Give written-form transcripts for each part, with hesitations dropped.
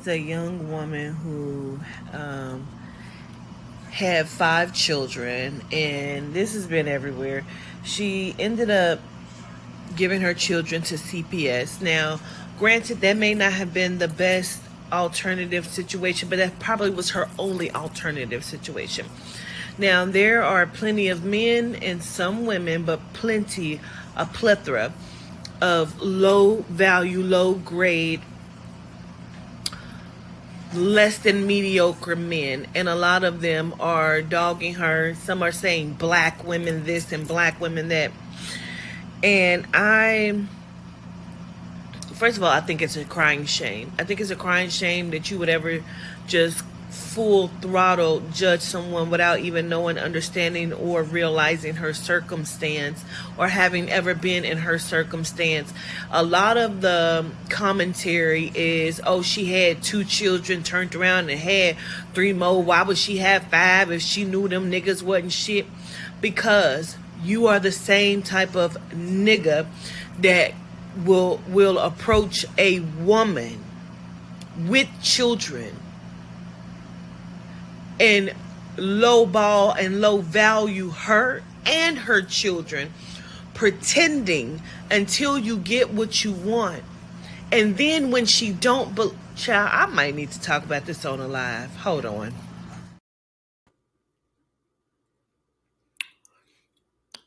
is a young woman who um, had 5 children, and this has been everywhere. She ended up giving her children to CPS. Now, granted, that may not have been the best alternative situation, but that probably was her only alternative situation. Now, there are plenty of men and some women, but a plethora of low value, low grade, less than mediocre men, and a lot of them are dogging her. Some are saying black women this and black women that. And first of all, I think it's a crying shame. I think it's a crying shame that you would ever just full throttle judge someone without even knowing, understanding, or realizing her circumstance or having ever been in her circumstance. A lot of the commentary is, oh, she had 2 children, turned around and had 3 more. Why would she have 5 if she knew them niggas wasn't shit? Because you are the same type of nigga that will approach a woman with children and lowball and low value her and her children, pretending until you get what you want. And then when she don't, but child, I might need to talk about this on a live. Hold on.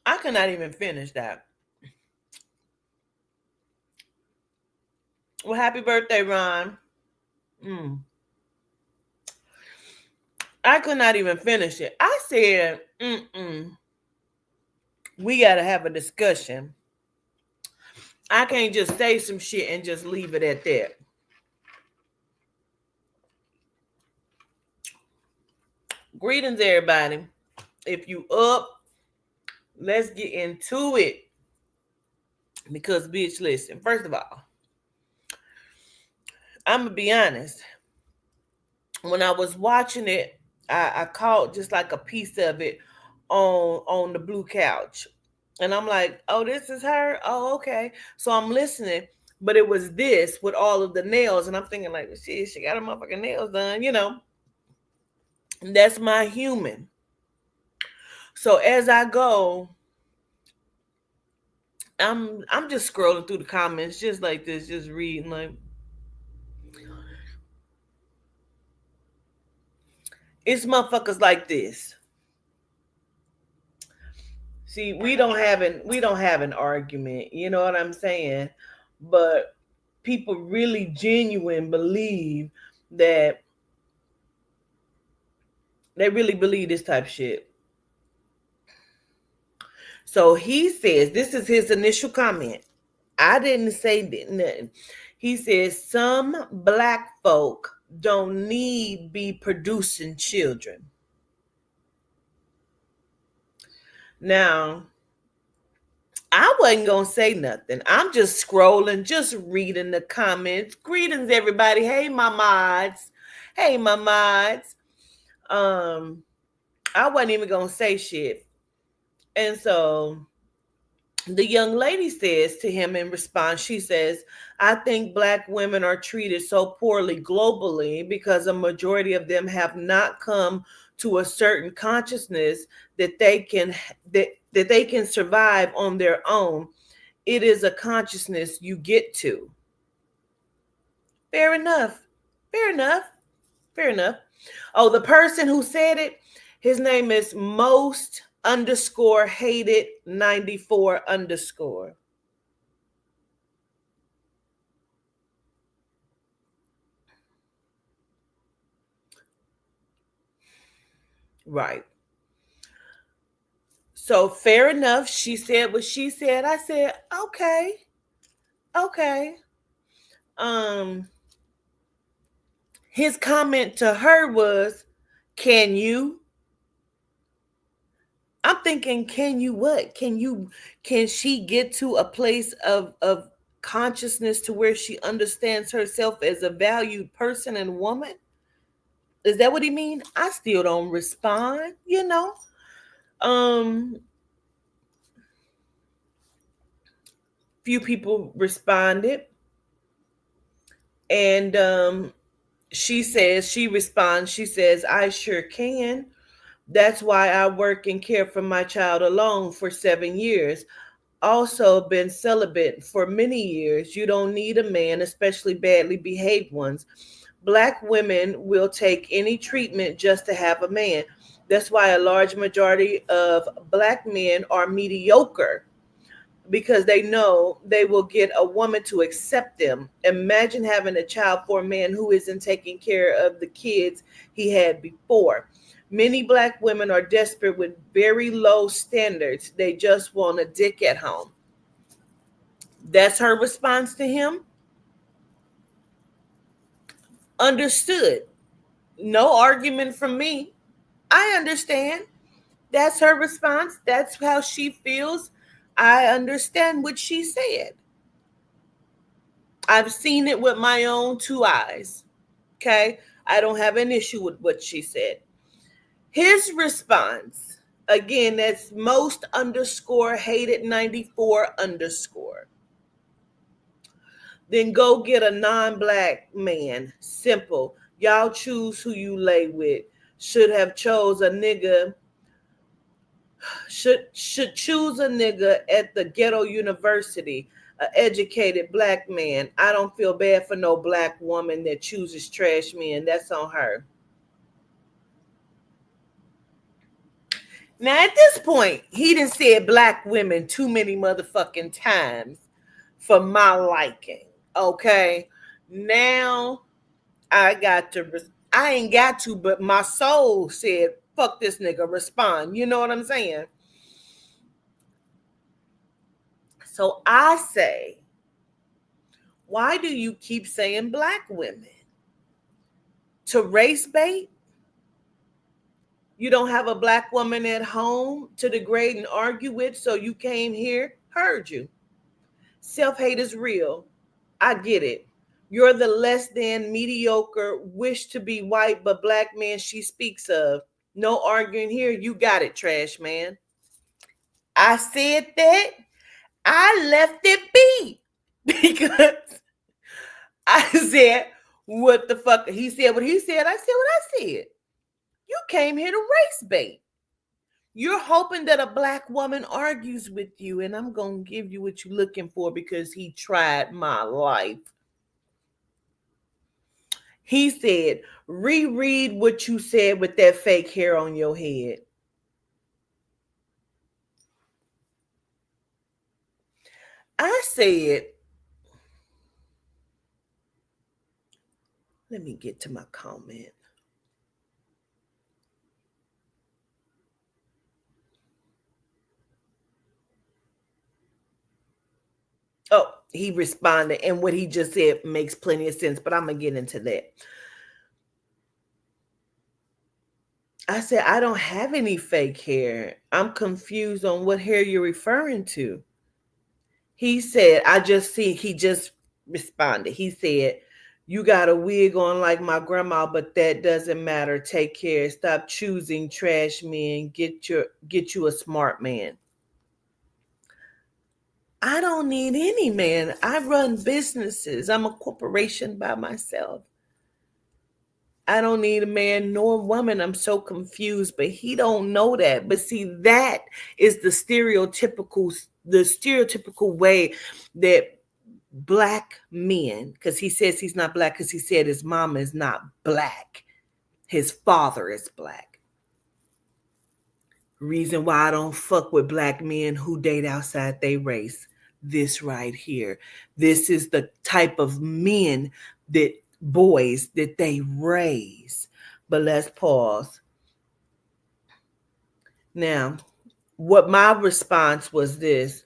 I cannot even finish that. Well, happy birthday, Ron. Mm. I could not even finish it. I said, we got to have a discussion. I can't just say some shit and just leave it at that. Greetings, everybody. If you up, let's get into it. Because, bitch, listen. First of all, I'm going to be honest. When I was watching it, I caught just like a piece of it on the blue couch. And I'm like, oh, this is her? Oh, okay. So I'm listening. But it was this with all of the nails. And I'm thinking like, shit, she got her motherfucking nails done, you know. And that's my human. So as I go, I'm just scrolling through the comments just like this, just reading like it's motherfuckers like this. See, we don't have an argument, you know what I'm saying? But people really genuine believe that they really believe this type of shit. So he says, this is his initial comment. I didn't say nothing. He says some black folk don't need be producing children. Now, I wasn't gonna say nothing. I'm just scrolling, just reading the comments. Greetings, everybody. Hey, my mods. Hey, my mods. Um, I wasn't even gonna say shit. And so the young lady says to him in response, she says, I think black women are treated so poorly globally because a majority of them have not come to a certain consciousness that that they can survive on their own. It is a consciousness you get to. Fair enough. Fair enough. Fair enough. Oh, the person who said it, his name is most underscore hated 94 underscore. Right. So fair enough. She said what she said. I said, okay, okay. Um, his comment to her was, can you? I'm thinking, can you what? Can she get to a place of consciousness to where she understands herself as a valued person and woman? Is that what he mean? I still don't respond, you know. Um few people responded, and She responds, she says, I sure can. That's why I work and care for my child alone for 7 years. Also been celibate for many years. You don't need a man, especially badly behaved ones. Black women will take any treatment just to have a man. That's why a large majority of black men are mediocre, because they know they will get a woman to accept them. Imagine having a child for a man who isn't taking care of the kids he had before. Many black women are desperate with very low standards. They just want a dick at home. That's her response to him. Understood. No argument from me. I understand. That's her response. That's how she feels. I understand what she said. I've seen it with my own two eyes. Okay. I don't have an issue with what she said. His response, again, that's most underscore hated 94 underscore. Then go get a non-black man. Simple. Y'all choose who you lay with. Should have chose a nigga. Should choose a nigga at the ghetto university, an educated black man. I don't feel bad for no black woman that chooses trash men. That's on her. Now at this point, he done said black women too many motherfucking times for my liking. Okay. Now I ain't got to, but my soul said, fuck this nigga, respond. You know what I'm saying? So I say, why do you keep saying black women? To race bait? You don't have a black woman at home to degrade and argue with, so you came here? Heard you. Self-hate is real. I get it. You're the less than mediocre, wish to be white, but black man she speaks of. No arguing here. You got it, trash man. I said that. I left it be because I said, what the fuck? He said what he said. I said what I said. You came here to race bait. You're hoping that a black woman argues with you, and I'm going to give you what you're looking for because he tried my life. He said, reread what you said with that fake hair on your head. I said, let me get to my comment. Oh, he responded, and what he just said makes plenty of sense, but I'm going to get into that. I said, I don't have any fake hair. I'm confused on what hair you're referring to. He said, he just responded. He said, you got a wig on like my grandma, but that doesn't matter. Take care. Stop choosing trash men. Get you a smart man. I don't need any man. I run businesses. I'm a corporation by myself. I don't need a man nor woman. I'm so confused, but he don't know that. But see, that is the stereotypical way that black men, because he says he's not black because he said his mama is not black. His father is black. Reason why I don't fuck with black men who date outside their race. This right here. This is the type of men boys that they raise. But let's pause. Now, what my response was this.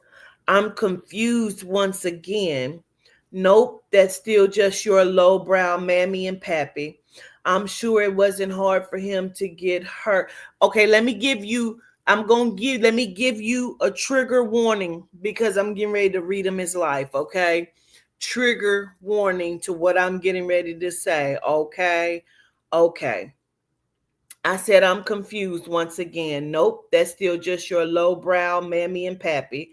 I'm confused once again. Nope, that's still just your lowbrow mammy and pappy. I'm sure it wasn't hard for him to get hurt. Okay, let me give you a trigger warning because I'm getting ready to read him his life, okay? Trigger warning to what I'm getting ready to say, okay? Okay. I said I'm confused once again. Nope, that's still just your lowbrow mammy and pappy.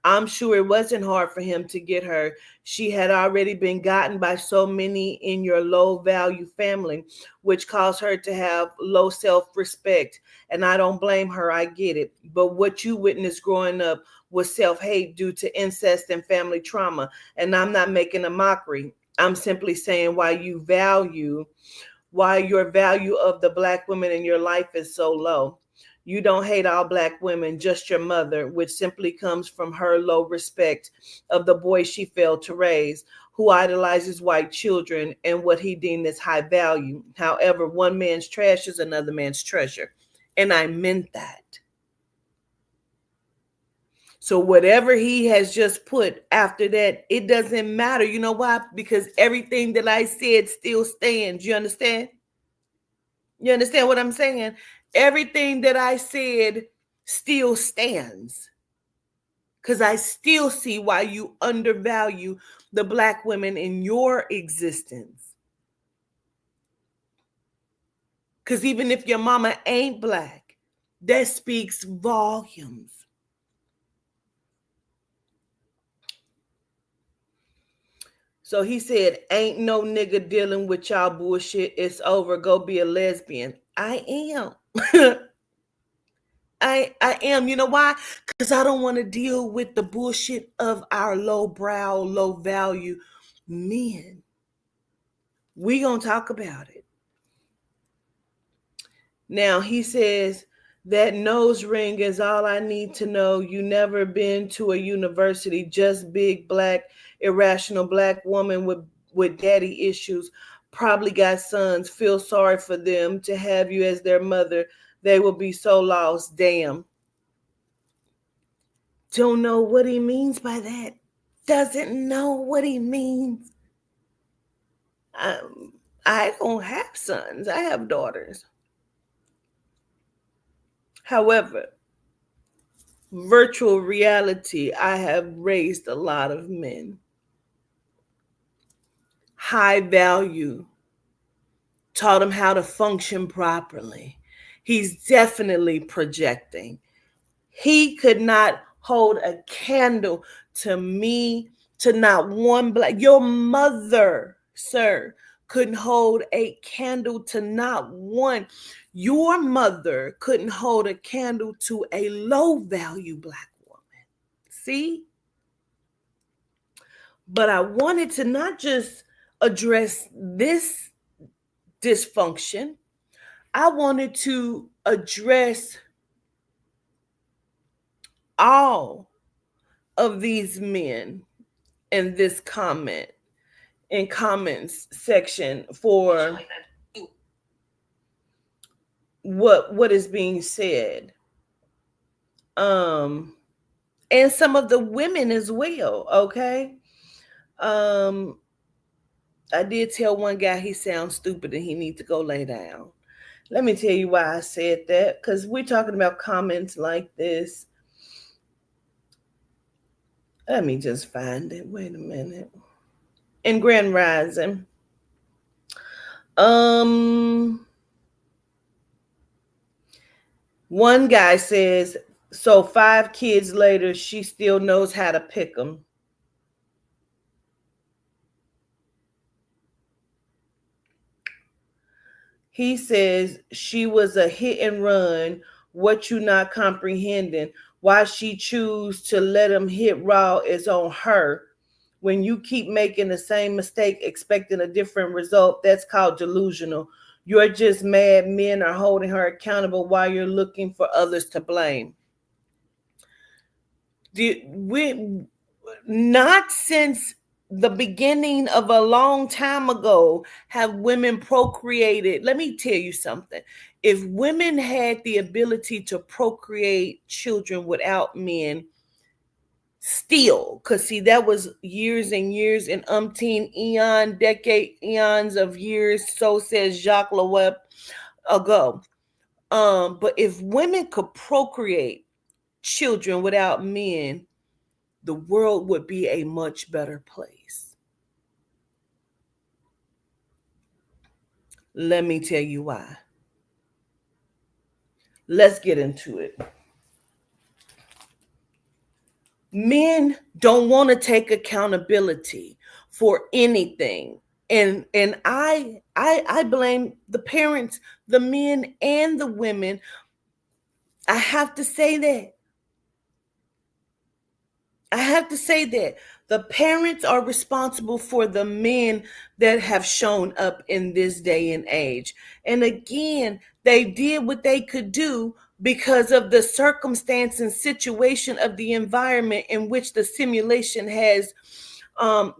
I'm sure it wasn't hard for him to get her. She had already been gotten by so many in your low value family, which caused her to have low self respect. And I don't blame her, I get it. But what you witnessed growing up was self hate due to incest and family trauma. And I'm not making a mockery. I'm simply saying why your value of the black women in your life is so low. You don't hate all black women, just your mother, which simply comes from her low respect of the boy she failed to raise, who idolizes white children and what he deemed as high value. However, one man's trash is another man's treasure. And I meant that. So whatever he has just put after that, it doesn't matter. You know why? Because everything that I said still stands. You understand? You understand what I'm saying? Everything that I said still stands. Because I still see why you undervalue the black women in your existence. Because even if your mama ain't black, that speaks volumes. So he said, ain't no nigga dealing with y'all bullshit. It's over. Go be a lesbian. I am. I am. You know why? Because I don't want to deal with the bullshit of our low brow, low value men. We gonna talk about it. Now he says that nose ring is all I need to know. You never been to a university, just big black, irrational black woman with daddy issues. Probably got sons. Feel sorry for them to have you as their mother. They will be so lost. Damn. Don't know what he means by that. Doesn't know what he means. I don't have sons. I have daughters. However, virtual reality, I have raised a lot of men. High value, taught him how to function properly. He's definitely projecting. He could not hold a candle to me, to not one black. Your mother, sir, couldn't hold a candle to not one. Your mother couldn't hold a candle to a low value black woman. See? But I wanted to not just address this dysfunction, I wanted to address all of these men in this comments section for what is being said. And some of the women as well, okay? I did tell one guy he sounds stupid and he needs to go lay down. Let me tell you why I said that, because we're talking about comments like this. Let me just find it. Wait a minute. In Grand Rising. One guy says, so 5 kids later, she still knows how to pick them. He says she was a hit and run. What you not comprehending? Why she choose to let him hit raw is on her. When you keep making the same mistake, expecting a different result, that's called delusional. You're just mad men are holding her accountable while you're looking for others to blame. Not since the beginning of a long time ago have women procreated. Let me tell you something. If women had the ability to procreate children without men, still, because see, that was years and years and umpteen eons of years, so says Jacques Leweb ago. But if women could procreate children without men, the world would be a much better place. Let me tell you why. Let's get into it. Men don't want to take accountability for anything. And I blame the parents, the men and the women. I have to say that. I have to say that the parents are responsible for the men that have shown up in this day and age. And again, they did what they could do because of the circumstance and situation of the environment in which the simulation has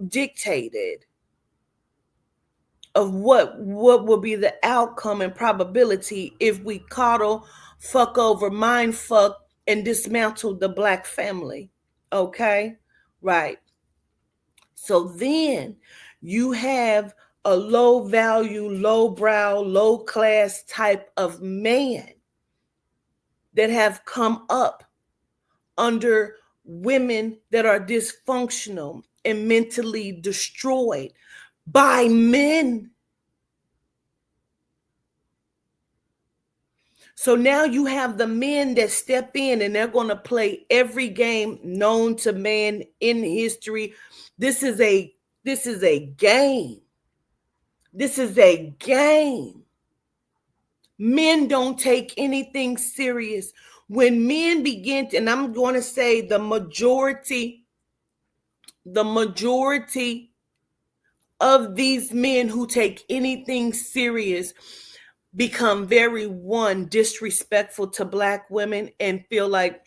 dictated of what will be the outcome and probability if we coddle, fuck over, mind fuck, and dismantle the Black family. Okay? Right. So then you have a low value, low brow, low class type of man that have come up under women that are dysfunctional and mentally destroyed by men. So now you have the men that step in and they're going to play every game known to man in history. This is a game. This is a game. Men don't take anything serious. When men begin to, and I'm going to say the majority of these men who take anything serious become very disrespectful to Black women and feel like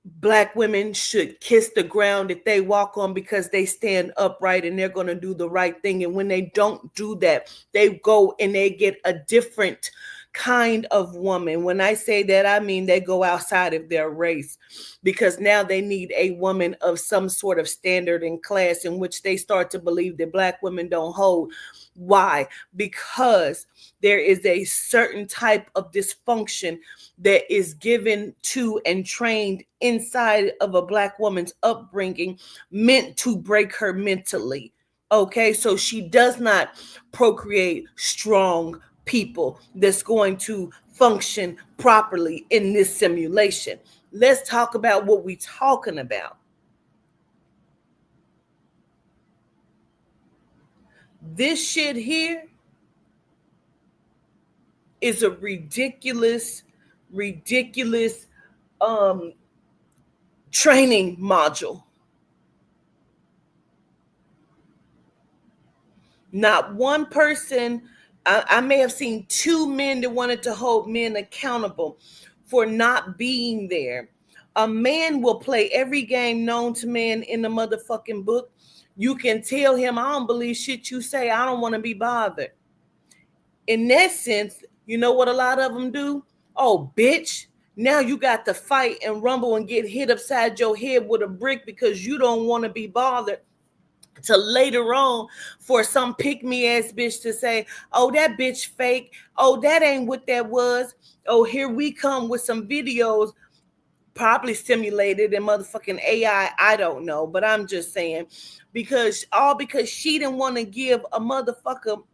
Black women should kiss the ground that they walk on because they stand upright and they're going to do the right thing. And when they don't do that, they go and they get a different kind of woman. When I say that, I mean they go outside of their race because now they need a woman of some sort of standard and class in which they start to believe that Black women don't hold. Why? Because there is a certain type of dysfunction that is given to and trained inside of a Black woman's upbringing meant to break her mentally. Okay, so she does not procreate strong people that's going to function properly in this simulation. Let's talk about what we're talking about. This shit here is a ridiculous training module. Not one person, I may have seen two men that wanted to hold men accountable for not being there. A man will play every game known to man in the motherfucking book. You can tell him, I don't believe shit you say. I don't want to be bothered. In that sense, you know what a lot of them do? Oh, bitch. Now you got to fight and rumble and get hit upside your head with a brick because you don't want to be bothered. To later on for some pick-me ass bitch to say, oh, that bitch fake. Oh, that ain't what that was. Oh, here we come with some videos probably simulated in motherfucking AI. I don't know, but I'm just saying because she didn't want to give a motherfucker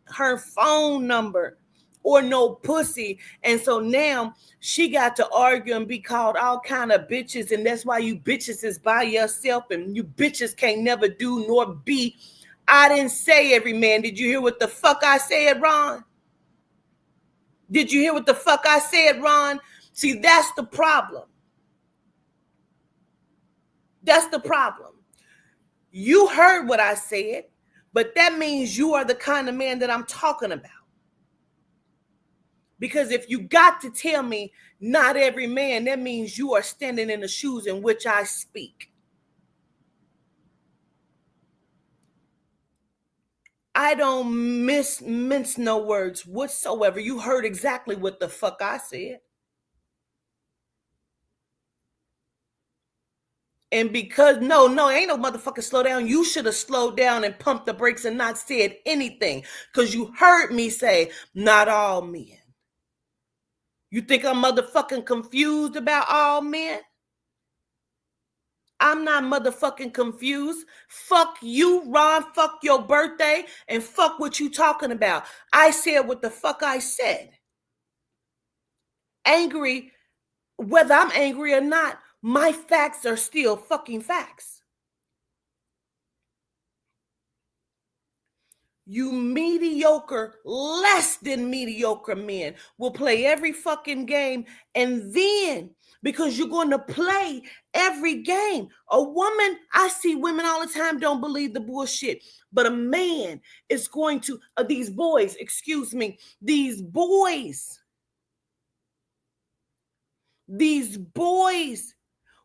her phone number or no pussy. And so now she got to argue and be called all kind of bitches. And that's why you bitches is by yourself and you bitches can't never do nor be. I didn't say every man. Did you hear what the fuck I said, Ron? Did you hear what the fuck I said, Ron? See, that's the problem. That's the problem. You heard what I said, but that means you are the kind of man that I'm talking about. Because if you got to tell me not every man, that means you are standing in the shoes in which I speak. I don't mince no words whatsoever. You heard exactly what the fuck I said. And because no, ain't no motherfucking slow down. You should have slowed down and pumped the brakes and not said anything. Because you heard me say, not all men. You think I'm motherfucking confused about all men? I'm not motherfucking confused. Fuck you, Ron. Fuck your birthday. And fuck what you talking about. I said what the fuck I said. Angry, whether I'm angry or not, my facts are still fucking facts. You mediocre, less than mediocre men will play every fucking game. And then, because you're going to play every game, a woman, I see women all the time don't believe the bullshit. But a man is going to, these boys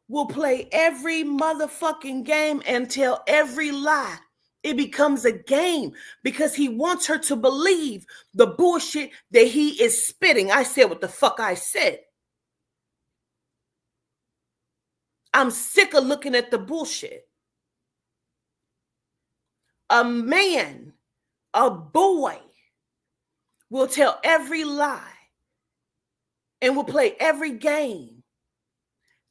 will play every motherfucking game and tell every lie. It becomes a game because he wants her to believe the bullshit that he is spitting. I said what the fuck I said. I'm sick of looking at the bullshit. A man, a boy, will tell every lie and will play every game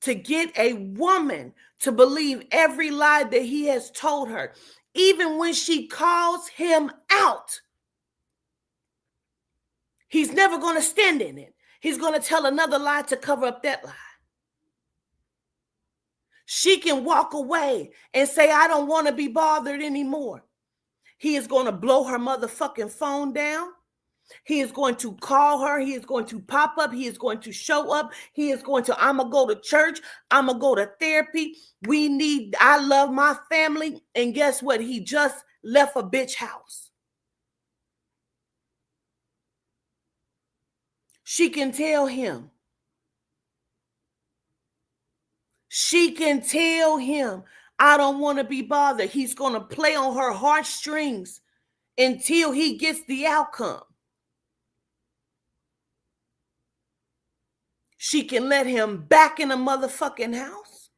to get a woman to believe every lie that he has told her. Even when she calls him out, he's never going to stand in it. He's going to tell another lie to cover up that lie. She can walk away and say, I don't want to be bothered anymore. He is going to blow her motherfucking phone down. He is going to call her. He is going to pop up. He is going to show up. He is going to, I'm going to go to church. I'm going to go to therapy. I love my family. And guess what? He just left a bitch house. She can tell him. I don't want to be bothered. He's going to play on her heartstrings until he gets the outcome. She can let him back in a motherfucking house.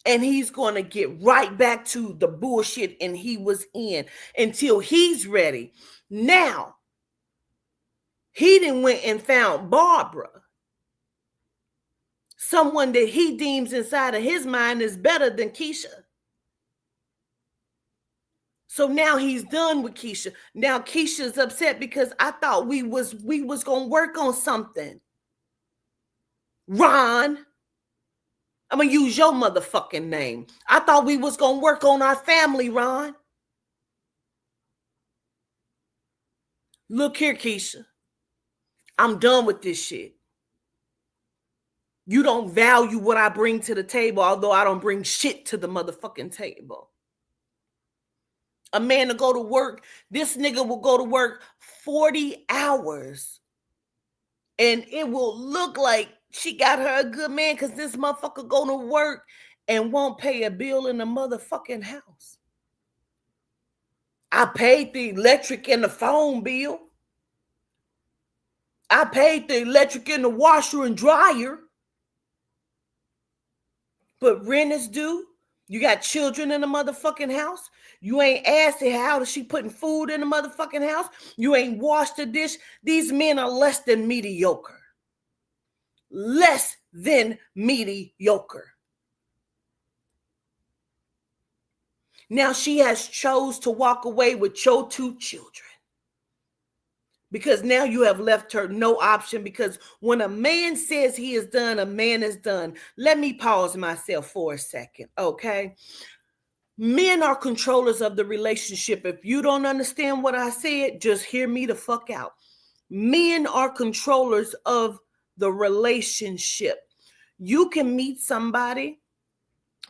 And he's going to get right back to the bullshit and he was in until he's ready. Now, he then went and found Barbara. Someone that he deems inside of his mind is better than Keisha. So now he's done with Keisha. Now Keisha's upset because I thought we was going to work on something. Ron, I'm going to use your motherfucking name. I thought we was going to work on our family, Ron. Look here, Keisha. I'm done with this shit. You don't value what I bring to the table, although I don't bring shit to the motherfucking table. A man to go to work, this nigga will go to work 40 hours. And it will look like she got her a good man because this motherfucker go to work and won't pay a bill in the motherfucking house. I paid the electric and the phone bill. I paid the electric and the washer and dryer. But rent is due. You got children in the motherfucking house. You ain't asked her how is she putting food in the motherfucking house. You ain't washed the dish. These men are less than mediocre. Less than mediocre. Now she has chose to walk away with your 2 children. Because now you have left her no option. Because when a man says he is done, a man is done. Let me pause myself for a second, okay? Men are controllers of the relationship. If you don't understand what I said, just hear me the fuck out. Men are controllers of the relationship. You can meet somebody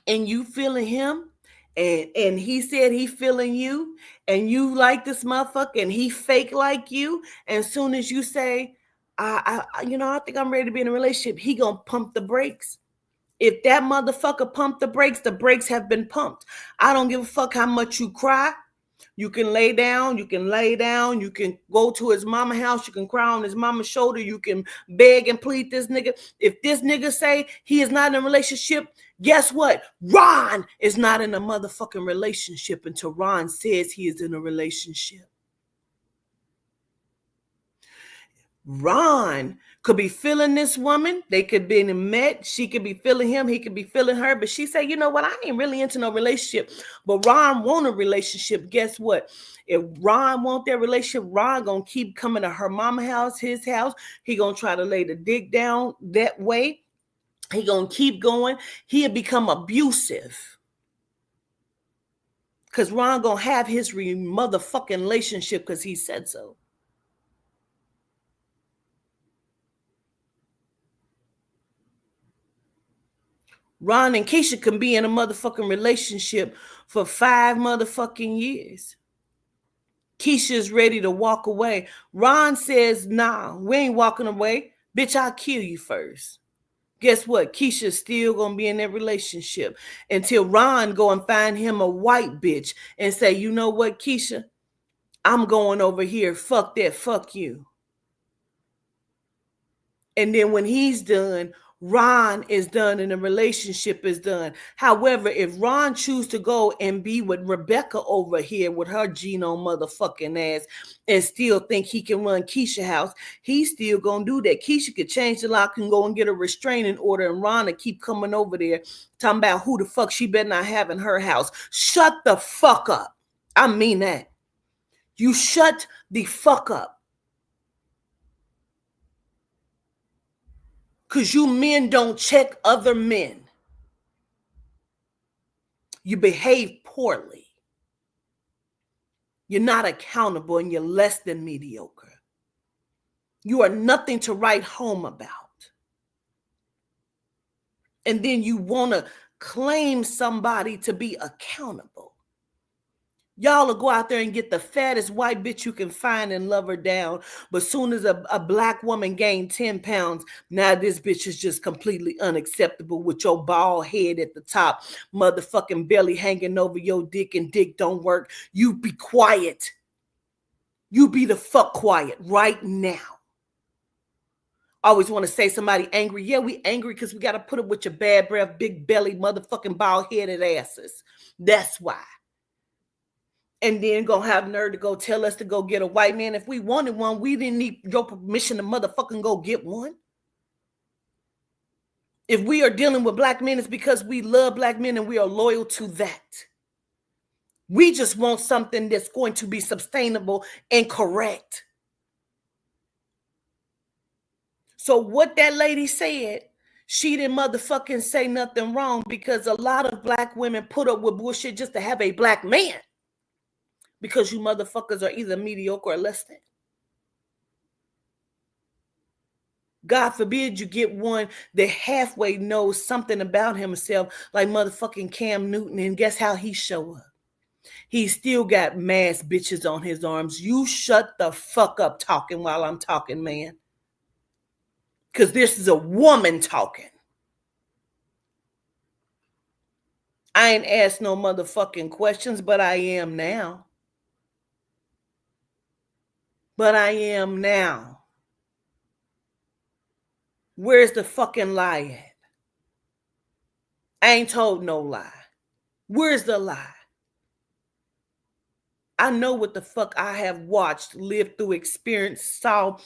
and you feeling him. And he said he feeling you and you like this motherfucker and he fake like you. And soon as you say, I think I'm ready to be in a relationship, he gonna pump the brakes. If that motherfucker pumped the brakes have been pumped. I don't give a fuck how much you cry. You can lay down. You can go to his mama house. You can cry on his mama's shoulder. You can beg and plead this nigga. If this nigga say he is not in a relationship, guess what? Ron is not in a motherfucking relationship until Ron says he is in a relationship. Ron could be feeling this woman. They could be met. She could be feeling him. He could be feeling her. But she say, you know what? I ain't really into no relationship. But Ron want a relationship. Guess what? If Ron want that relationship, Ron gonna keep coming to her mama house, his house. He gonna try to lay the dick down that way. He gonna keep going. He'll become abusive. Because Ron gonna have his motherfucking relationship because he said so. Ron and Keisha can be in a motherfucking relationship for 5 motherfucking years. Keisha's ready to walk away. Ron says, nah, we ain't walking away. Bitch, I'll kill you first. Guess what? Keisha's still gonna be in that relationship until Ron go and find him a white bitch and say, you know what, Keisha? I'm going over here. Fuck that. Fuck you. And then when he's done, Ron is done and the relationship is done. However, if Ron chooses to go and be with Rebecca over here with her genome motherfucking ass and still think he can run Keisha house, he's still gonna do that. Keisha could change the lock and go and get a restraining order, and Ron will keep coming over there talking about who the fuck she better not have in her house. Shut the fuck up. I mean that. You shut the fuck up. Because you men don't check other men. You behave poorly. You're not accountable and you're less than mediocre. You are nothing to write home about. And then you want to claim somebody to be accountable. Y'all will go out there and get the fattest white bitch you can find and love her down. But soon as a black woman gained 10 pounds, now this bitch is just completely unacceptable with your bald head at the top, motherfucking belly hanging over your dick and dick don't work. You be quiet. You be the fuck quiet right now. Always want to say somebody angry. Yeah, we angry because we got to put up with your bad breath, big belly, motherfucking bald headed asses. That's why. And then gonna have nerve to go tell us to go get a white man. If we wanted one, we didn't need your permission to motherfucking go get one. If we are dealing with black men, it's because we love black men and we are loyal to that. We just want something that's going to be sustainable and correct. So what that lady said, she didn't motherfucking say nothing wrong, because a lot of black women put up with bullshit just to have a black man. Because you motherfuckers are either mediocre or less than. God forbid you get one that halfway knows something about himself, like motherfucking Cam Newton, and guess how he show up? He still got mass bitches on his arms. You shut the fuck up talking while I'm talking, man. Because this is a woman talking. I ain't asked no motherfucking questions, but I am now. But I am now. Where's the fucking lie at? I ain't told no lie. Where's the lie? I know what the fuck I have watched, lived through, experienced, saw,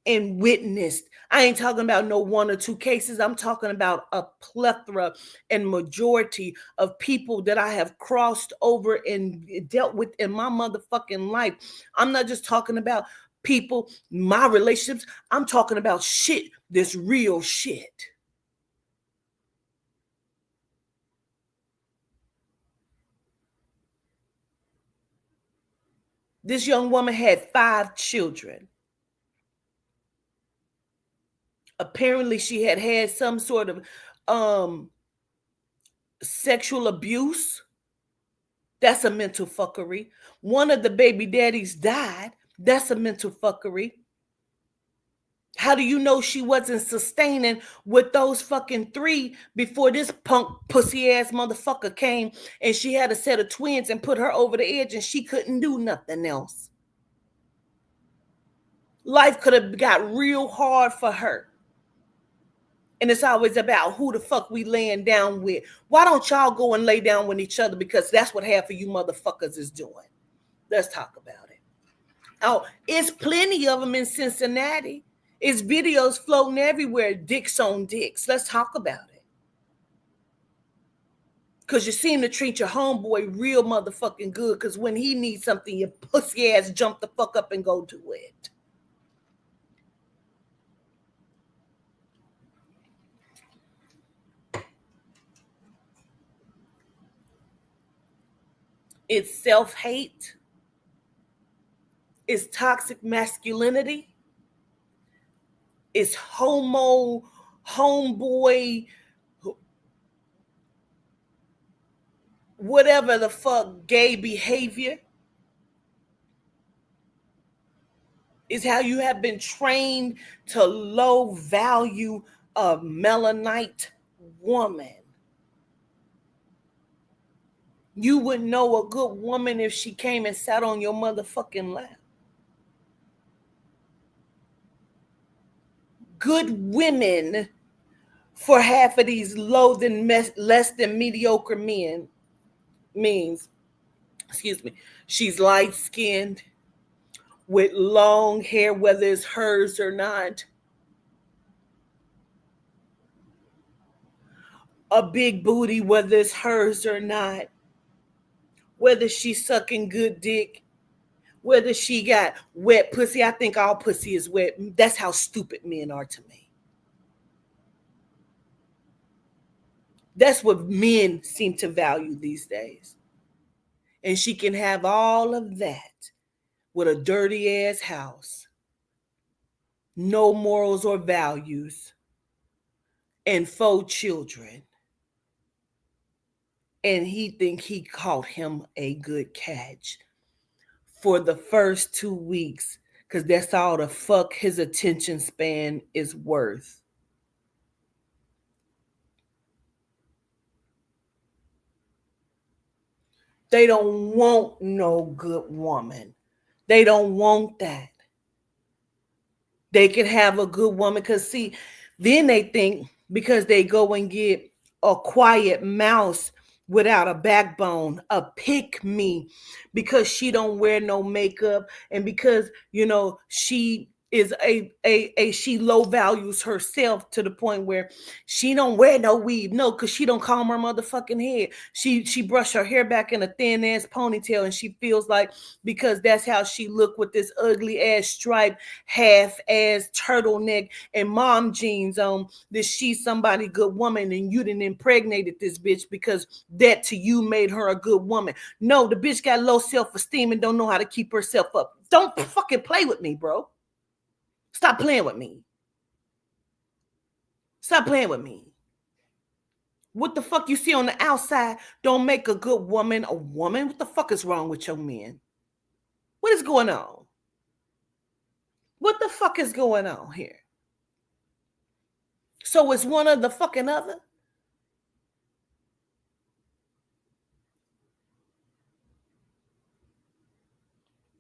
and witnessed. I ain't talking about no 1 or 2 cases. I'm talking about a plethora and majority of people that I have crossed over and dealt with in my motherfucking life. I'm not just talking about people, my relationships. I'm talking about shit that's real shit. This young woman had 5 children. Apparently, she had had some sort of sexual abuse. That's a mental fuckery. One of the baby daddies died. That's a mental fuckery. How do you know she wasn't sustaining with those fucking 3 before this punk pussy ass motherfucker came and she had a set of twins and put her over the edge and she couldn't do nothing else? Life could have got real hard for her. And it's always about who the fuck we laying down with. Why don't y'all go and lay down with each other? Because that's what half of you motherfuckers is doing. Let's talk about it. Oh, it's plenty of them in Cincinnati. It's videos floating everywhere. Dicks on dicks. Let's talk about it. Because you seem to treat your homeboy real motherfucking good. Because when he needs something, your pussy ass jump the fuck up and go do it. It's self-hate. It's toxic masculinity. It's homeboy, whatever the fuck, gay behavior. Is how you have been trained to low value a melanite woman. You would know a good woman if she came and sat on your motherfucking lap. Good women for half of these low than less than mediocre men means, excuse me, she's light skinned with long hair, whether it's hers or not, a big booty, whether it's hers or not, whether she's sucking good dick, whether she got wet pussy. I think all pussy is wet. That's how stupid men are to me. That's what men seem to value these days. And she can have all of that with a dirty ass house, no morals or values, and 4 children. And he think he caught him a good catch for the first 2 weeks, because that's all the fuck his attention span is worth. They don't want no good woman. They don't want that. They can have a good woman, because see, then they think because they go and get a quiet mouse without a backbone, a pick me, because she don't wear no makeup, and because she is a she low values herself to the point where she don't wear no weave, no, because she don't comb her motherfucking head. She brush her hair back in a thin ass ponytail, and she feels like because that's how she look with this ugly ass stripe half ass turtleneck and mom jeans on, that she's somebody good woman, and you didn't impregnated this bitch because that to you made her a good woman. No, the bitch got low self-esteem and don't know how to keep herself up. Don't fucking play with me, bro. Stop playing with me. Stop playing with me. What the fuck you see on the outside don't make a good woman a woman. What the fuck is wrong with your men? What is going on? What the fuck is going on here? So it's one of the fucking other?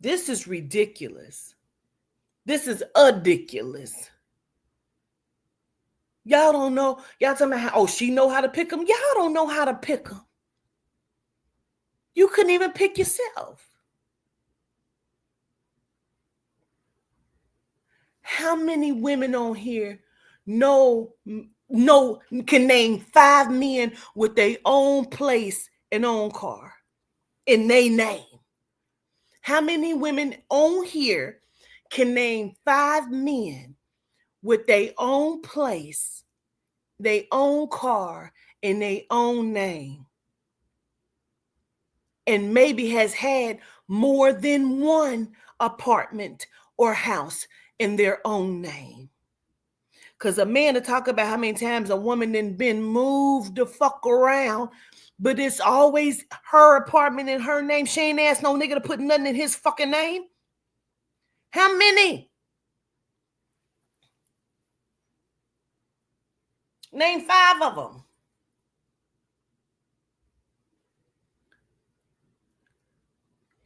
This is ridiculous. This is ridiculous. Y'all don't know. Y'all talking about how, she know how to pick them. Y'all don't know how to pick them. You couldn't even pick yourself. How many women on here can name 5 men with their own place and own car in their name? How many women on here can name 5 men with their own place, their own car, in their own name? And maybe has had more than one apartment or house in their own name. Because a man to talk about how many times a woman then been moved the fuck around, but it's always her apartment in her name. She ain't asked no nigga to put nothing in his fucking name. How many? Name 5 of them.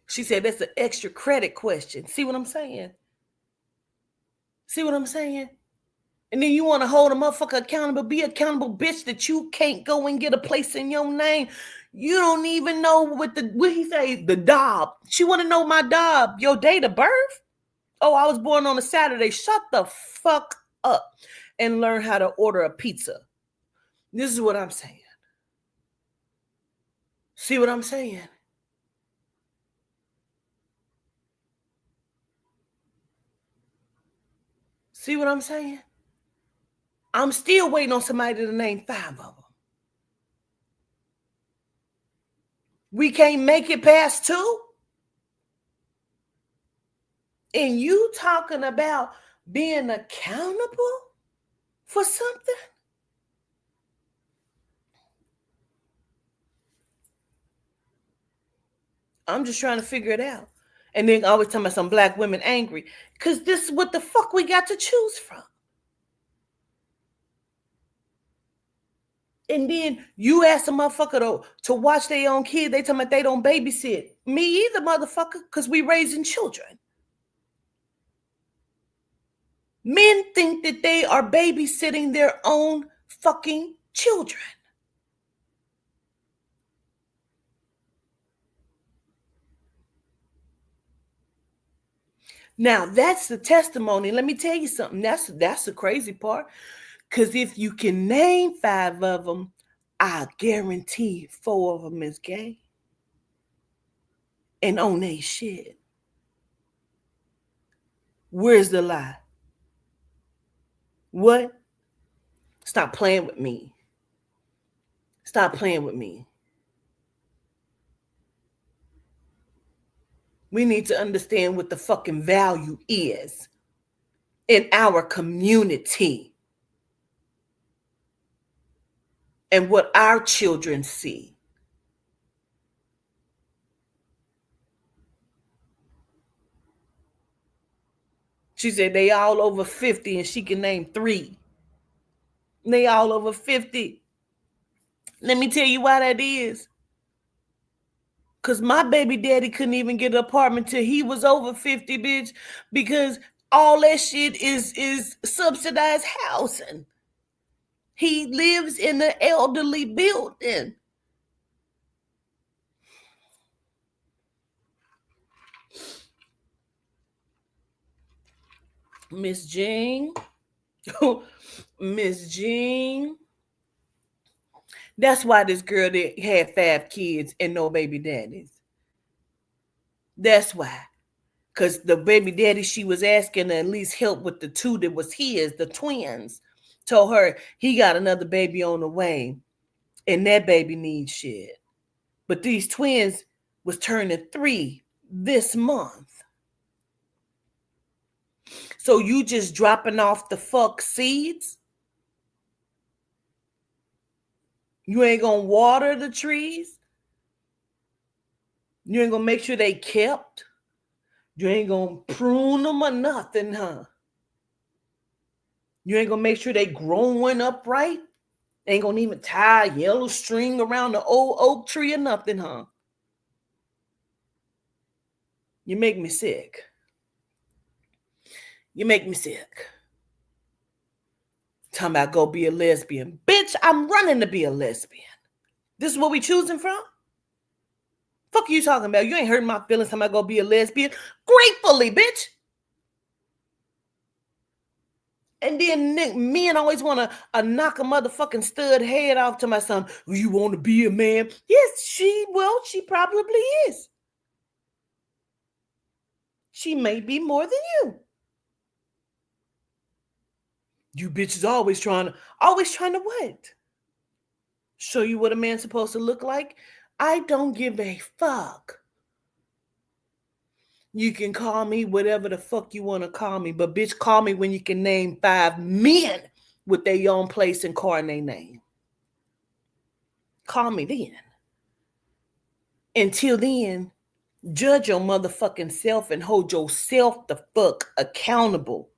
She said that's an extra credit question. See what I'm saying? See what I'm saying? And then you want to hold a motherfucker accountable, be accountable, bitch, that you can't go and get a place in your name. You don't even know what he say, the dob. She want to know my dob, your date of birth. Oh, I was born on a Saturday. Shut the fuck up and learn how to order a pizza. This is what I'm saying. See what I'm saying? See what I'm saying? I'm still waiting on somebody to name 5 of them. We can't make it past 2. And you talking about being accountable for something? I'm just trying to figure it out. And then always talking about some black women angry. Because this is what the fuck we got to choose from. And then you ask a motherfucker to watch their own kid. They tell me they don't babysit. Me either, motherfucker, because we raising children. Men think that they are babysitting their own fucking children. Now, that's the testimony. Let me tell you something. That's the crazy part. Because if you can name 5 of them, I guarantee 4 of them is gay and own they shit. Where's the lie? What? Stop playing with me. Stop playing with me. We need to understand what the fucking value is in our community and what our children see. She said they all over 50 and she can name 3. They all over 50. Let me tell you why that is. Because my baby daddy couldn't even get an apartment till he was over 50, bitch. Because all that shit is subsidized housing. He lives in an elderly building. Miss Jean. Miss Jean. That's why this girl that had 5 kids and no baby daddies. That's why. Because the baby daddy she was asking to at least help with the 2 that was his, the twins, told her he got another baby on the way and that baby needs shit. But these twins was turning 3 this month. So you just dropping off the fuck seeds? You ain't gonna water the trees? You ain't gonna make sure they kept? You ain't gonna prune them or nothing, huh? You ain't gonna make sure they growing upright? Ain't gonna even tie a yellow string around the old oak tree or nothing, huh? You make me sick. You make me sick. Talking about go be a lesbian. Bitch, I'm running to be a lesbian. This is what we choosing from? Fuck you talking about? You ain't hurting my feelings talking about go be a lesbian. Gratefully, bitch. And then men always want to knock a motherfucking stud head off to my son. You want to be a man? Yes, she probably is. She may be more than you. You bitches always trying to what? Show you what a man's supposed to look like? I don't give a fuck. You can call me whatever the fuck you want to call me, but bitch, call me when you can name 5 men with their own place and car in their name. Call me then. Until then, judge your motherfucking self and hold yourself the fuck accountable.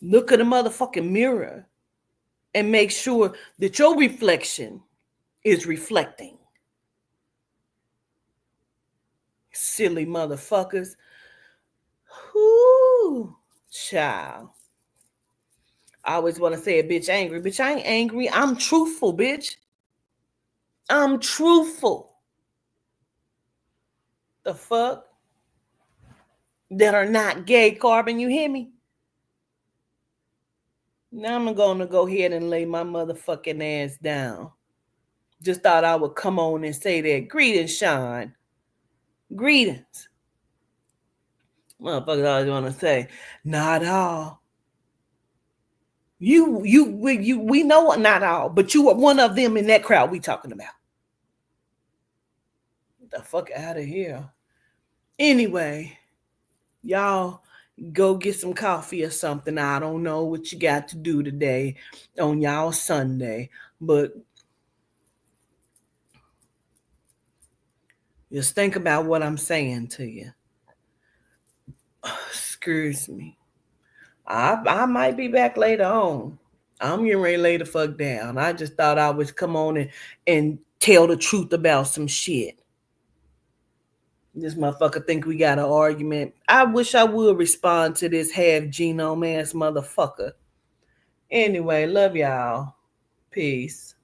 Look at the motherfucking mirror and make sure that your reflection is reflecting. Silly motherfuckers. Whoo, child. I always want to say a bitch angry. Bitch, I ain't angry. I'm truthful, bitch. I'm truthful. The fuck? That are not gay, Carbon, you hear me? Now I'm going to go ahead and lay my motherfucking ass down. Just thought I would come on and say that. Greetings, Sean. Greetings. Motherfuckers always want to say, not all. We know not all, but you are one of them in that crowd we talking about. Get the fuck out of here. Anyway, y'all go get some coffee or something. I don't know what you got to do today on y'all Sunday, but just think about what I'm saying to you. Excuse me. I might be back later on. I'm getting ready to lay the fuck down. I just thought I would come on and tell the truth about some shit. This motherfucker think we got an argument. I wish I would respond to this half genome ass motherfucker. Anyway, love y'all. Peace.